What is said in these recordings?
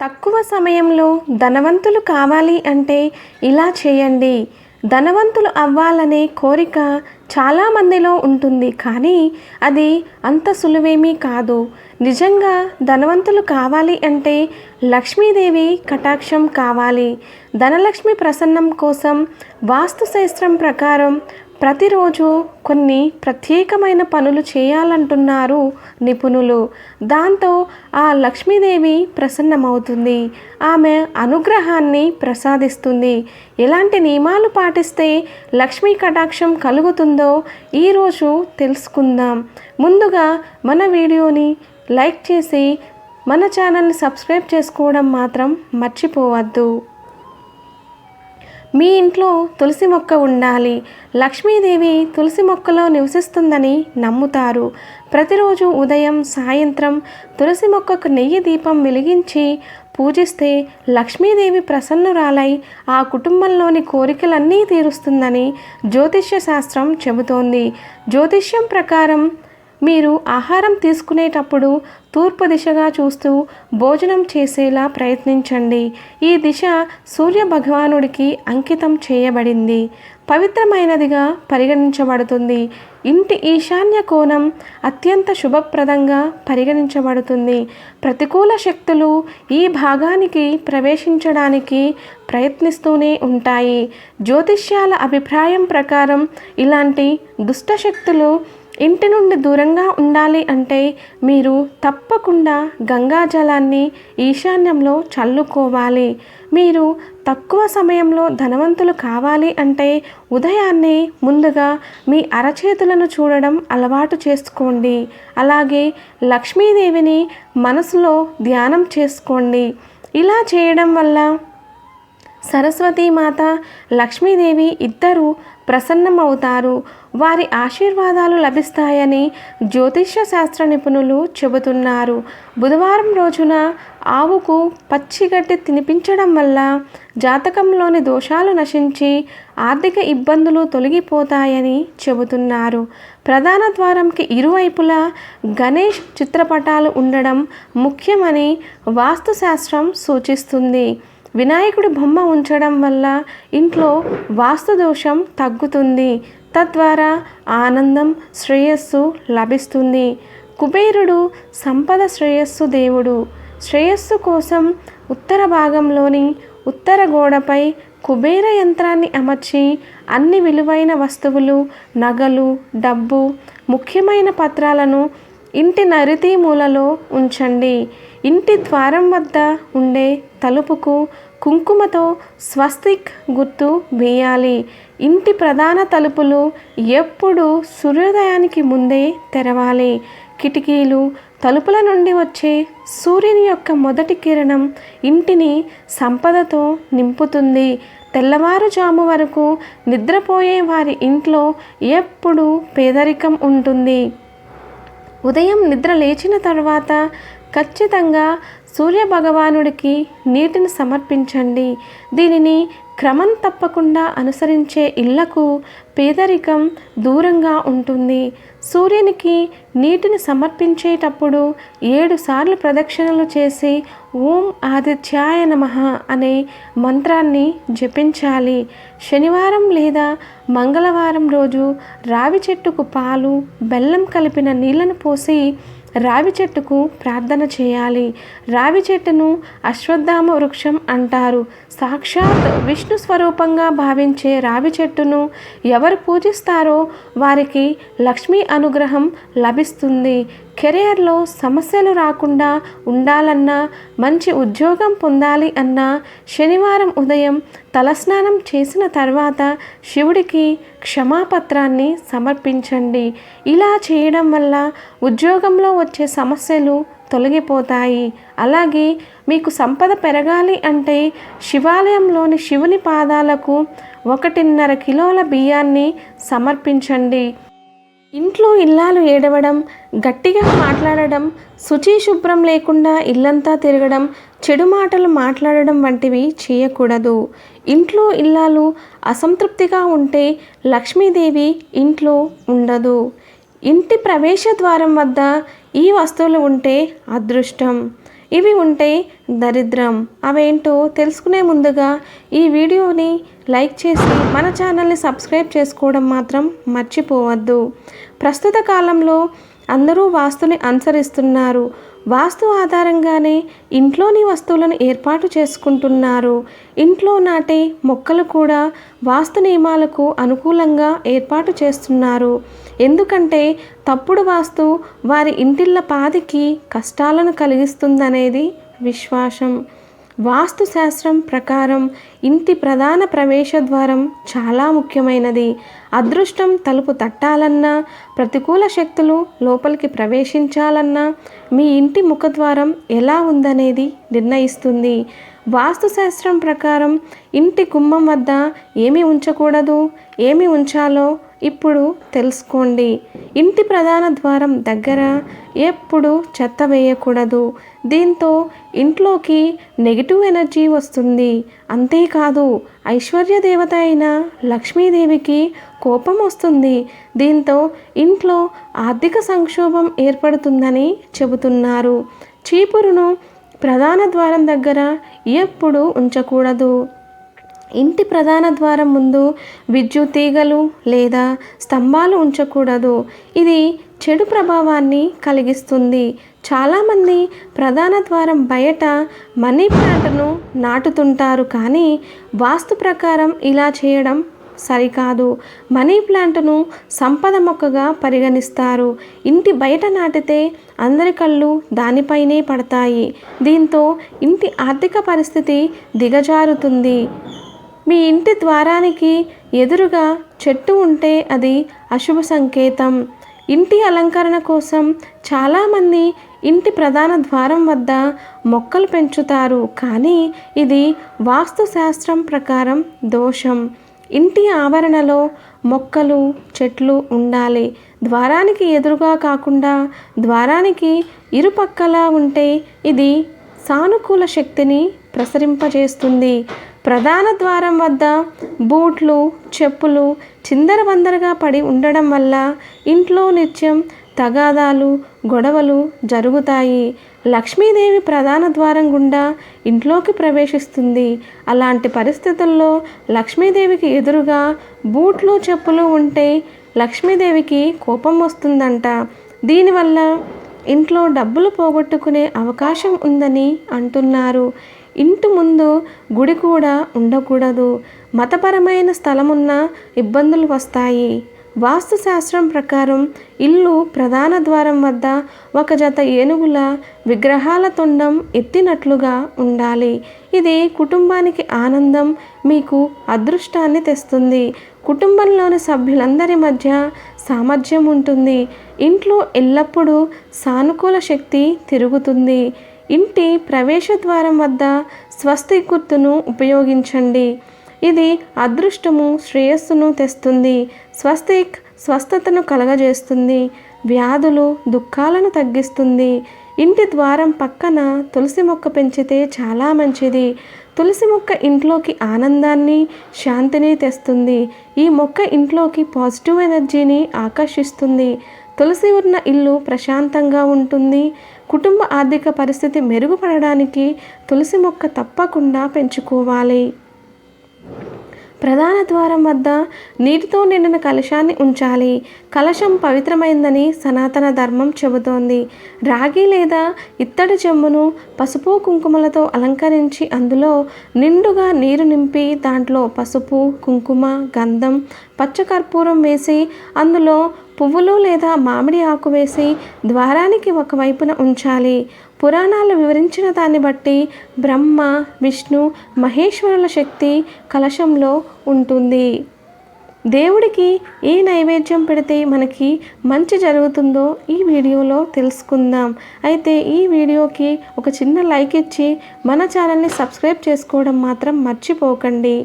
తక్కువ సమయంలో ధనవంతులు కావాలి అంటే ఇలా చేయండి. ధనవంతులు అవ్వాలనే కోరిక చాలామందిలో ఉంటుంది, కానీ అది అంత సులువేమీ కాదు. నిజంగా ధనవంతులు కావాలి అంటే లక్ష్మీదేవి కటాక్షం కావాలి. ధనలక్ష్మి ప్రసన్నం కోసం వాస్తుశాస్త్రం ప్రకారం ప్రతిరోజు కొన్ని ప్రత్యేకమైన పనులు చేయాలంటున్నారు నిపుణులు. దాంతో ఆ లక్ష్మీదేవి ప్రసన్నమవుతుంది, ఆమె అనుగ్రహాన్ని ప్రసాదిస్తుంది. ఎలాంటి నియమాలు పాటిస్తే లక్ష్మీ కటాక్షం కలుగుతుందో ఈరోజు తెలుసుకుందాం. ముందుగా మన వీడియోని లైక్ చేసి మన ఛానల్ని సబ్స్క్రైబ్ చేసుకోవడం మాత్రం మర్చిపోవద్దు. మీ ఇంట్లో తులసి మొక్క ఉండాలి. లక్ష్మీదేవి తులసి మొక్కలో నివసిస్తుందని నమ్ముతారు. ప్రతిరోజు ఉదయం సాయంత్రం తులసి మొక్కకు నెయ్యి దీపం వెలిగించి పూజిస్తే లక్ష్మీదేవి ప్రసన్నురాలై ఆ కుటుంబంలోని కోరికలన్నీ తీరుస్తుందని జ్యోతిష్య శాస్త్రం చెబుతోంది. జ్యోతిష్యం ప్రకారం మీరు ఆహారం తీసుకునేటప్పుడు తూర్పు దిశగా చూస్తూ భోజనం చేసేలా ప్రయత్నించండి. ఈ దిశ సూర్య భగవానుడికి అంకితం చేయబడింది, పవిత్రమైనదిగా పరిగణించబడుతుంది. ఇంటి ఈశాన్య కోణం అత్యంత శుభప్రదంగా పరిగణించబడుతుంది. ప్రతికూల శక్తులు ఈ భాగానికి ప్రవేశించడానికి ప్రయత్నిస్తూనే ఉంటాయి. జ్యోతిష్యాల అభిప్రాయం ప్రకారం ఇలాంటి దుష్టశక్తులు ఇంటి నుండి దూరంగా ఉండాలి అంటే మీరు తప్పకుండా గంగాజలాన్ని ఈశాన్యంలో చల్లుకోవాలి. మీరు తక్కువ సమయంలో ధనవంతులు కావాలి అంటే ఉదయాన్నే ముందుగా మీ అరచేతులను చూడడం అలవాటు చేసుకోండి. అలాగే లక్ష్మీదేవిని మనసులో ధ్యానం చేసుకోండి. ఇలా చేయడం వల్ల సరస్వతీమాత, లక్ష్మీదేవి ఇద్దరూ ప్రసన్నమవుతారు. వారి ఆశీర్వాదాలు లభిస్తాయని జ్యోతిష్య శాస్త్ర నిపుణులు చెబుతున్నారు. బుధవారం రోజున ఆవుకు పచ్చిగడ్డి తినిపించడం వల్ల జాతకంలోని దోషాలు నశించి ఆర్థిక ఇబ్బందులు తొలగిపోతాయని చెబుతున్నారు. ప్రధాన ద్వారంకి ఇరువైపులా గణేష్ చిత్రపటాలు ఉండడం ముఖ్యమని వాస్తుశాస్త్రం సూచిస్తుంది. వినాయకుడి బొమ్మ ఉంచడం వల్ల ఇంట్లో వాస్తు దోషం తగ్గుతుంది, తద్వారా ఆనందం, శ్రేయస్సు లభిస్తుంది. కుబేరుడు సంపద శ్రేయస్సు దేవుడు. శ్రేయస్సు కోసం ఉత్తర భాగంలోని ఉత్తర గోడపై కుబేర యంత్రాన్ని అమర్చి అన్ని విలువైన వస్తువులు, నగలు, డబ్బు, ముఖ్యమైన పత్రాలను ఇంటి నైరుతి మూలలో ఉంచండి. ఇంటి ద్వారం వద్ద ఉండే తలుపుకు కుంకుమతో స్వస్తిక్ గుర్తు వేయాలి. ఇంటి ప్రధాన తలుపులు ఎప్పుడూ సూర్యోదయానికి ముందే తెరవాలి. కిటికీలు, తలుపుల నుండి వచ్చే సూర్యుని యొక్క మొదటి కిరణం ఇంటిని సంపదతో నింపుతుంది. తెల్లవారుజాము వరకు నిద్రపోయే వారి ఇంట్లో ఎప్పుడూ పేదరికం ఉంటుంది. ఉదయం నిద్ర లేచిన తర్వాత ఖచ్చితంగా సూర్యభగవానుడికి నీటిని సమర్పించండి. దీనిని క్రమం తప్పకుండా అనుసరించే ఇళ్లకు పేదరికం దూరంగా ఉంటుంది. సూర్యునికి నీటిని సమర్పించేటప్పుడు 7 సార్లు ప్రదక్షిణలు చేసి ఓం ఆదిత్యాయ నమః అనే మంత్రాన్ని జపించాలి. శనివారం లేదా మంగళవారం రోజు రావి చెట్టుకు పాలు, బెల్లం కలిపిన నీళ్లను పోసి రావి చెట్టుకు ప్రార్థన చేయాలి. రావి చెట్టును అశ్వత్థామ వృక్షం అంటారు. సాక్షాత్ విష్ణు స్వరూపంగా భావించే రావి చెట్టును ఎవరు పూజిస్తారో వారికి లక్ష్మీ అనుగ్రహం లభిస్తుంది. కెరియర్లో సమస్యలు రాకుండా ఉండాలన్నా, మంచి ఉద్యోగం పొందాలి అన్నా శనివారం ఉదయం తలస్నానం చేసిన తర్వాత శివుడికి క్షమాపత్రాన్ని సమర్పించండి. ఇలా చేయడం వల్ల ఉద్యోగంలో వచ్చే సమస్యలు తొలగిపోతాయి. అలాగే మీకు సంపద పెరగాలి అంటే శివాలయంలోని శివుని పాదాలకు 1.5 కిలోల బియ్యాన్ని సమర్పించండి. ఇంట్లో ఇల్లాలు ఏడవడం, గట్టిగా మాట్లాడడం, శుచి శుభ్రం లేకుండా ఇల్లంతా తిరగడం, చెడు మాటలు మాట్లాడడం వంటివి చేయకూడదు. ఇంట్లో ఇల్లాలు అసంతృప్తిగా ఉంటే లక్ష్మీదేవి ఇంట్లో ఉండదు. ఇంటి ప్రవేశ ద్వారం వద్ద ఈ వస్తువులు ఉంటే అదృష్టం. ఇవి ఉంటే దరిద్రం. అవేంటో తెలుసుకునే ముందుగా ఈ వీడియోని లైక్ చేసి మన ఛానల్ని సబ్స్క్రైబ్ చేసుకోవడం మాత్రం మర్చిపోవద్దు. ప్రస్తుత కాలంలో అందరూ వాస్తుని అనుసరిస్తున్నారు. వాస్తు ఆధారంగానే ఇంట్లోని వస్తువులను ఏర్పాటు చేసుకుంటున్నారు. ఇంట్లో నాటే మొక్కలు కూడా వాస్తు నియమాలకు అనుకూలంగా ఏర్పాటు చేస్తున్నారు. ఎందుకంటే తప్పుడు వాస్తు వారి ఇంటిళ్ళ పాదికి కష్టాలను కలిగిస్తుందనేది విశ్వాసం. వాస్తు శాస్త్రం ప్రకారం ఇంటి ప్రధాన ప్రవేశ ద్వారం చాలా ముఖ్యమైనది. అదృష్టం తలుపు తట్టాలన్నా, ప్రతికూల శక్తులు లోపలికి ప్రవేశించాలన్నా మీ ఇంటి ముఖద్వారం ఎలా ఉందనేది నిర్ణయిస్తుంది. వాస్తుశాస్త్రం ప్రకారం ఇంటి గుమ్మం వద్ద ఏమి ఉంచకూడదు, ఏమి ఉంచాలో ఇప్పుడు తెలుసుకోండి. ఇంటి ప్రధాన ద్వారం దగ్గర ఎప్పుడు చెత్త వేయకూడదు. దీంతో ఇంట్లోకి నెగిటివ్ ఎనర్జీ వస్తుంది. అంతేకాదు ఐశ్వర్య దేవత అయిన లక్ష్మీదేవికి కోపం వస్తుంది. దీంతో ఇంట్లో ఆర్థిక సంక్షోభం ఏర్పడుతుందని చెబుతున్నారు. చీపురును ప్రధాన ద్వారం దగ్గర ఎప్పుడు ఉంచకూడదు. ఇంటి ప్రధాన ద్వారం ముందు విద్యుత్ తీగలు లేదా స్తంభాలు ఉంచకూడదు. ఇది చెడు ప్రభావాన్ని కలిగిస్తుంది. చాలామంది ప్రధాన ద్వారం బయట మనీ ప్లాంట్ను నాటుతుంటారు, కానీ వాస్తు ప్రకారం ఇలా చేయడం సరికాదు. మనీ ప్లాంట్ను సంపద మొక్కగా పరిగణిస్తారు. ఇంటి బయట నాటితే అందరి కళ్ళు దానిపైనే పడతాయి. దీంతో ఇంటి ఆర్థిక పరిస్థితి దిగజారుతుంది. మీ ఇంటి ద్వారానికి ఎదురుగా చెట్టు ఉంటే అది అశుభ సంకేతం. ఇంటి అలంకరణ కోసం చాలామంది ఇంటి ప్రధాన ద్వారం వద్ద మొక్కలు పెంచుతారు, కానీ ఇది వాస్తు శాస్త్రం ప్రకారం దోషం. ఇంటి ఆవరణలో మొక్కలు, చెట్లు ఉండాలి. ద్వారానికి ఎదురుగా కాకుండా ద్వారానికి ఇరుపక్కలా ఉంటే ఇది సానుకూల శక్తిని ప్రసరింపజేస్తుంది. ప్రధాన ద్వారం వద్ద బూట్లు, చెప్పులు చిందరవందరగా పడి ఉండడం వల్ల ఇంట్లో నిత్యం తగాదాలు, గొడవలు జరుగుతాయి. లక్ష్మీదేవి ప్రధాన ద్వారం గుండా ఇంట్లోకి ప్రవేశిస్తుంది. అలాంటి పరిస్థితుల్లో లక్ష్మీదేవికి ఎదురుగా బూట్లు, చెప్పులు ఉంటే లక్ష్మీదేవికి కోపం వస్తుందంట. దీనివల్ల ఇంట్లో డబ్బులు పోగొట్టుకునే అవకాశం ఉందని అంటున్నారు. ఇంటి ముందు గుడి కూడా ఉండకూడదు. మతపరమైన స్థలమున్న ఇబ్బందులు వస్తాయి. వాస్తుశాస్త్రం ప్రకారం ఇల్లు ప్రధాన ద్వారం వద్ద ఒక జత ఏనుగుల విగ్రహాల తొండం ఎత్తినట్లుగా ఉండాలి. ఇది కుటుంబానికి ఆనందం, మీకు అదృష్టాన్ని తెస్తుంది. కుటుంబంలోని సభ్యులందరి మధ్య సామర్థ్యం ఉంటుంది. ఇంట్లో ఎల్లప్పుడూ సానుకూల శక్తి తిరుగుతుంది. ఇంటి ప్రవేశ ద్వారం వద్ద స్వస్తి గుర్తును ఉపయోగించండి. ఇది అదృష్టము, శ్రేయస్సును తెస్తుంది. స్వస్తిక్ స్వస్థతను కలగజేస్తుంది. వ్యాధులు, దుఃఖాలను తగ్గిస్తుంది. ఇంటి ద్వారం పక్కన తులసి మొక్క పెంచితే చాలా మంచిది. తులసి మొక్క ఇంట్లోకి ఆనందాన్ని, శాంతిని తెస్తుంది. ఈ మొక్క ఇంట్లోకి పాజిటివ్ ఎనర్జీని ఆకర్షిస్తుంది. తులసి ఉన్న ఇల్లు ప్రశాంతంగా ఉంటుంది. కుటుంబ ఆర్థిక పరిస్థితి మెరుగుపడడానికి తులసి మొక్క తప్పకుండా పెంచుకోవాలి. ప్రధాన ద్వారం వద్ద నీటితో నిండిన కలశాన్ని ఉంచాలి. కలశం పవిత్రమైందని సనాతన ధర్మం చెబుతోంది. రాగి లేదా ఇత్తడి చెంబును పసుపు, కుంకుమలతో అలంకరించి అందులో నిండుగా నీరు నింపి దాంట్లో పసుపు, కుంకుమ, గంధం, పచ్చకర్పూరం వేసి అందులో పువ్వులు లేదా మామిడి ఆకు వేసి ద్వారానికి ఒకవైపున ఉంచాలి. పురాణాలు వివరించిన దాన్ని బట్టి బ్రహ్మ, విష్ణు, మహేశ్వరుల శక్తి కలశంలో ఉంటుంది. దేవుడికి ఏ నైవేద్యం పెడితే మనకి మంచి జరుగుతుందో ఈ వీడియోలో తెలుసుకుందాం. అయితే ఈ వీడియోకి ఒక చిన్న లైక్ ఇచ్చి మన ఛానల్ని సబ్స్క్రైబ్ చేసుకోవడం మాత్రం మర్చిపోకండి.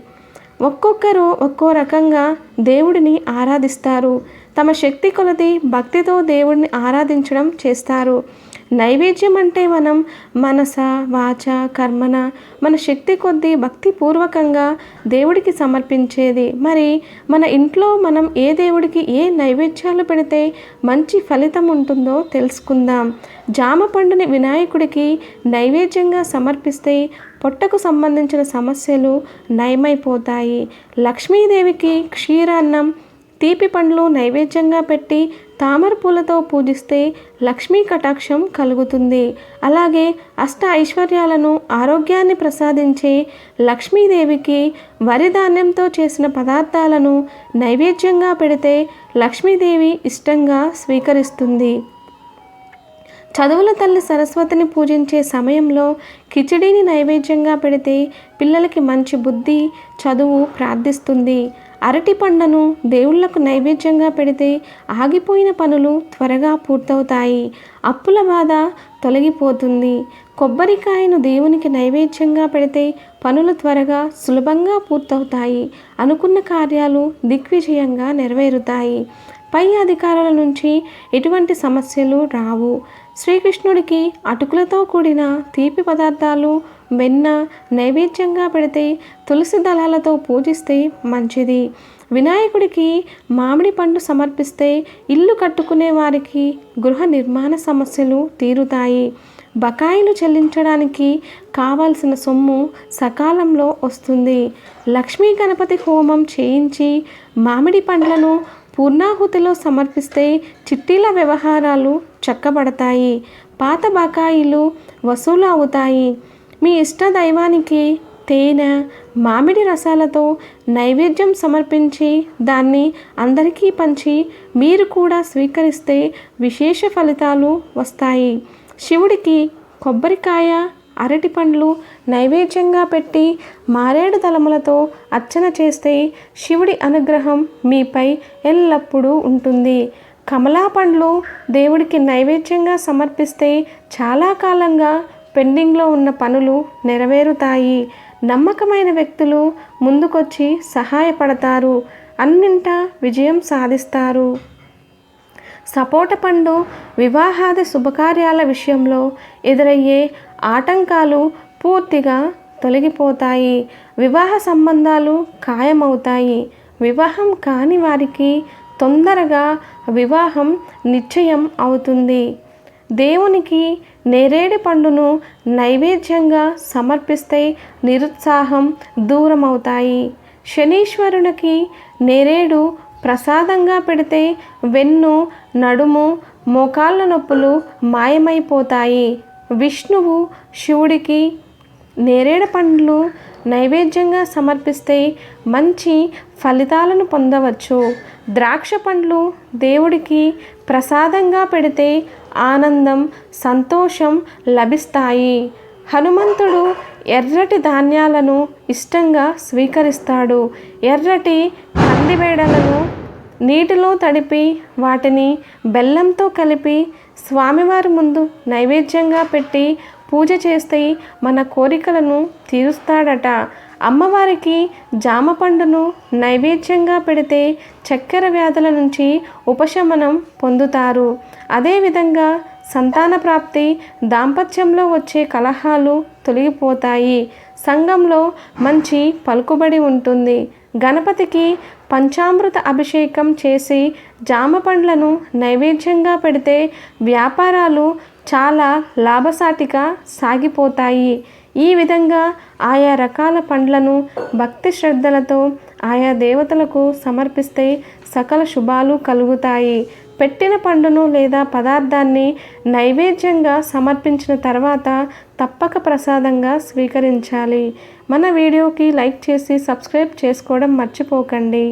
ఒక్కొక్కరు ఒక్కో రకంగా దేవుడిని ఆరాధిస్తారు. తమ శక్తి కొలది భక్తితో దేవుడిని ఆరాధించడం చేస్తారు. నైవేద్యం అంటే మనం మనస, వాచ, కర్మన మన శక్తి కొద్దీ భక్తిపూర్వకంగా దేవుడికి సమర్పించేది. మరి మన ఇంట్లో మనం ఏ దేవుడికి ఏ నైవేద్యాలు పెడితే మంచి ఫలితం ఉంటుందో తెలుసుకుందాం. జామ పండుని వినాయకుడికి నైవేద్యంగా సమర్పిస్తే పొట్టకు సంబంధించిన సమస్యలు నయమైపోతాయి. లక్ష్మీదేవికి క్షీరాన్నం, తీపి పండ్లు నైవేద్యంగా పెట్టి తామర పూలతో పూజిస్తే లక్ష్మీ కటాక్షం కలుగుతుంది. అలాగే అష్ట ఐశ్వర్యాలను, ఆరోగ్యాన్ని ప్రసాదించే లక్ష్మీదేవికి వరి ధాన్యంతో చేసిన పదార్థాలను నైవేద్యంగా పెడితే లక్ష్మీదేవి ఇష్టంగా స్వీకరిస్తుంది. చదువుల తల్లి సరస్వతిని పూజించే సమయంలో కిచిడీని నైవేద్యంగా పెడితే పిల్లలకి మంచి బుద్ధి, చదువు ప్రార్థిస్తుంది. అరటి పండ్లను దేవుళ్లకు నైవేద్యంగా పెడితే ఆగిపోయిన పనులు త్వరగా పూర్తవుతాయి, అప్పుల బాధ తొలగిపోతుంది. కొబ్బరికాయను దేవునికి నైవేద్యంగా పెడితే పనులు త్వరగా సులభంగా పూర్తవుతాయి, అనుకున్న కార్యాలు దిగ్విజయంగా నెరవేరుతాయి. పై అధికారుల నుంచి ఎటువంటి సమస్యలు రావు. శ్రీకృష్ణుడికి అటుకులతో కూడిన తీపి పదార్థాలు, వెన్న నైవేద్యంగా పెడితే తులసి దళాలతో పూజిస్తే మంచిది. వినాయకుడికి మామిడి పండు సమర్పిస్తే ఇల్లు కట్టుకునే వారికి గృహ నిర్మాణ సమస్యలు తీరుతాయి. బకాయిలు చెల్లించడానికి కావాల్సిన సొమ్ము సకాలంలో వస్తుంది. లక్ష్మీ గణపతి హోమం చేయించి మామిడి పండ్లను పూర్ణాహుతిలో సమర్పిస్తే చిట్టీల వ్యవహారాలు చక్కబడతాయి, పాత బకాయిలు వసూలు అవుతాయి. మీ ఇష్ట దైవానికి తేనె, మామిడి రసాలతో నైవేద్యం సమర్పించి దాన్ని అందరికీ పంచి మీరు కూడా స్వీకరిస్తే విశేష ఫలితాలు వస్తాయి. శివుడికి కొబ్బరికాయ, అరటి పండ్లు నైవేద్యంగా పెట్టి మారేడు దళములతో అర్చన చేస్తే శివుడి అనుగ్రహం మీపై ఎల్లప్పుడూ ఉంటుంది. కమలా పండ్లు దేవుడికి నైవేద్యంగా సమర్పిస్తే చాలా కాలంగా పెండింగ్లో ఉన్న పనులు నెరవేరుతాయి. నమ్మకమైన వ్యక్తులు ముందుకొచ్చి సహాయపడతారు, అన్నింటా విజయం సాధిస్తారు. సపోట పండు వివాహాది శుభకార్యాల విషయంలో ఎదురయ్యే ఆటంకాలు పూర్తిగా తొలగిపోతాయి, వివాహ సంబంధాలు ఖాయమవుతాయి. వివాహం కాని వారికి తొందరగా వివాహం నిశ్చయం అవుతుంది. దేవునికి నేరేడు పండును నైవేద్యంగా సమర్పిస్తే నిరుత్సాహం దూరమవుతాయి. శనీశ్వరునికి నేరేడు ప్రసాదంగా పెడితే వెన్ను, నడుము, మోకాళ్ళ నొప్పులు మాయమైపోతాయి. విష్ణువు శివుడికి నేరేడు పండ్లు నైవేద్యంగా సమర్పిస్తే మంచి ఫలితాలను పొందవచ్చు. ద్రాక్ష పండ్లు దేవుడికి ప్రసాదంగా పెడితే ఆనందం, సంతోషం లభిస్తాయి. హనుమంతుడు ఎర్రటి ధాన్యాలను ఇష్టంగా స్వీకరిస్తాడు. ఎర్రటి కందిబేడలను నీటిలో తడిపి వాటిని బెల్లంతో కలిపి స్వామివారి ముందు నైవేద్యంగా పెట్టి పూజ చేస్తే మన కోరికలను తీరుస్తాడట. అమ్మవారికి జామ పండును నైవేద్యంగా పెడితే చక్కెర వ్యాధుల నుంచి ఉపశమనం పొందుతారు. అదేవిధంగా సంతాన ప్రాప్తి, దాంపత్యంలో వచ్చే కలహాలు తొలగిపోతాయి. సంఘంలో మంచి పలుకుబడి ఉంటుంది. గణపతికి పంచామృత అభిషేకం చేసి జామ పండ్లను నైవేద్యంగా పెడితే వ్యాపారాలు చాలా లాభసాటిగా సాగిపోతాయి. ఈ విధంగా ఆయా రకాల పండ్లను భక్తి శ్రద్ధలతో ఆయా దేవతలకు సమర్పిస్తే సకల శుభాలు కలుగుతాయి. పెట్టిన పండును లేదా పదార్థాన్ని నైవేద్యంగా సమర్పించిన తర్వాత తప్పక ప్రసాదంగా స్వీకరించాలి. మన వీడియోకి లైక్ చేసి సబ్స్క్రైబ్ చేసుకోవడం మర్చిపోకండి.